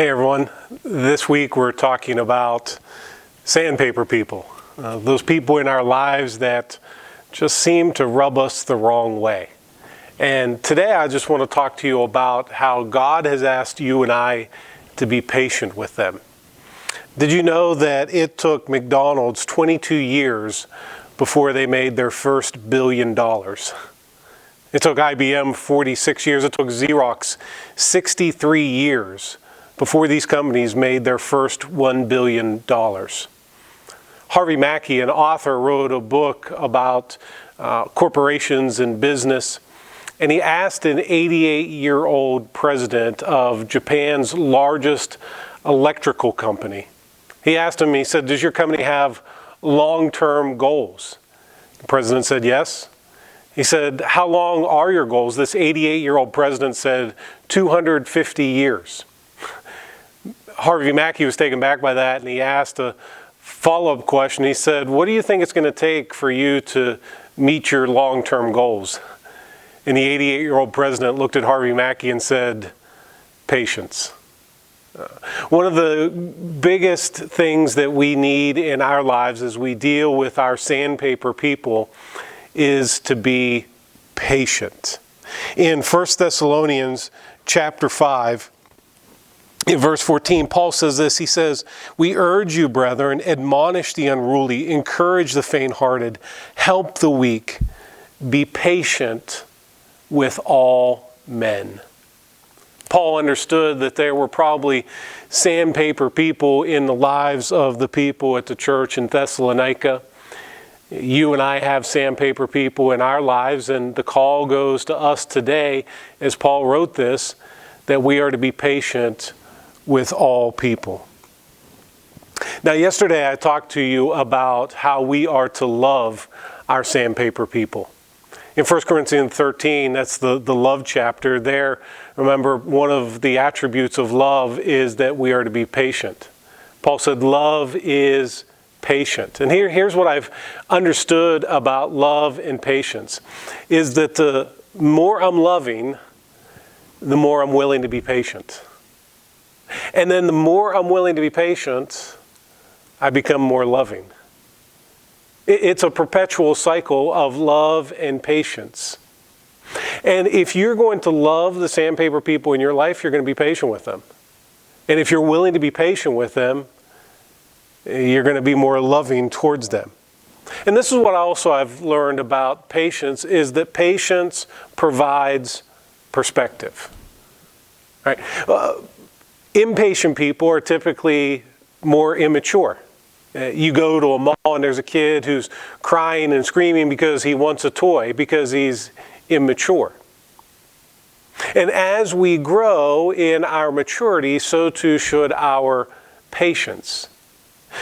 Hey everyone, this week we're talking about sandpaper people, those people in our lives that just seem to rub us the wrong way. And today I just want to talk to you about how God has asked you and I to be patient with them. Did you know that it took McDonald's 22 years before they made their first $1 billion? It took IBM 46 years, it took Xerox 63 years before these companies made their first $1 billion. Harvey Mackey, an author, wrote a book about corporations and business, and he asked an 88-year-old president of Japan's largest electrical company. He asked him, he said, "Does your company have long-term goals?" The president said, "Yes." He said, "How long are your goals?" This 88-year-old president said, 250 years. Harvey Mackey was taken back by that, and he asked a follow-up question. He said, "What do you think it's going to take for you to meet your long-term goals?" And the 88-year-old president looked at Harvey Mackey and said, "Patience." One of the biggest things that we need in our lives as we deal with our sandpaper people is to be patient. In 1 Thessalonians chapter 5, in verse 14, Paul says this. He says, "We urge you, brethren, admonish the unruly, encourage the faint-hearted, help the weak, be patient with all men." Paul understood that there were probably sandpaper people in the lives of the people at the church in Thessalonica. You and I have sandpaper people in our lives, and the call goes to us today, as Paul wrote this, that we are to be patient with all people. Now, yesterday I talked to you about how we are to love our sandpaper people. In 1 Corinthians 13, that's the love chapter there. Remember, one of the attributes of love is that we are to be patient. Paul said, love is patient. And here's what I've understood about love and patience, is that the more I'm loving, the more I'm willing to be patient. And then the more I'm willing to be patient, I become more loving. It's a perpetual cycle of love and patience. And if you're going to love the sandpaper people in your life, you're going to be patient with them. And if you're willing to be patient with them, you're going to be more loving towards them. And this is what also I've learned about patience, is that patience provides perspective. Right? Impatient people are typically more immature. You go to a mall and there's a kid who's crying and screaming because he wants a toy, because he's immature. And as we grow in our maturity, so too should our patience.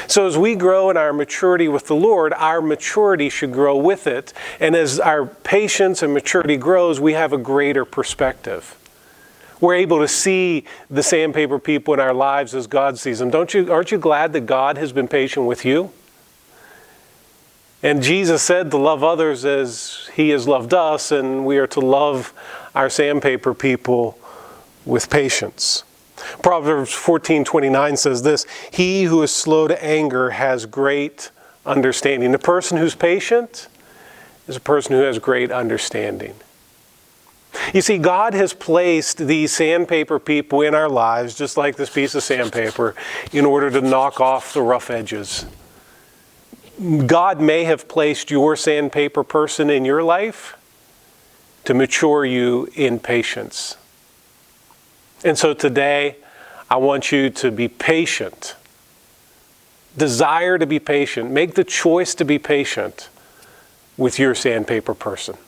So as we grow in our maturity with the Lord, our maturity should grow with it. And as our patience and maturity grows, we have a greater perspective. We're able to see the sandpaper people in our lives as God sees them. Aren't you glad that God has been patient with you? And Jesus said to love others as He has loved us, and we are to love our sandpaper people with patience. Proverbs 14:29 says this, "He who is slow to anger has great understanding." The person who's patient is a person who has great understanding. You see, God has placed these sandpaper people in our lives, just like this piece of sandpaper, in order to knock off the rough edges. God may have placed your sandpaper person in your life to mature you in patience. And so today, I want you to be patient. Desire to be patient. Make the choice to be patient with your sandpaper person.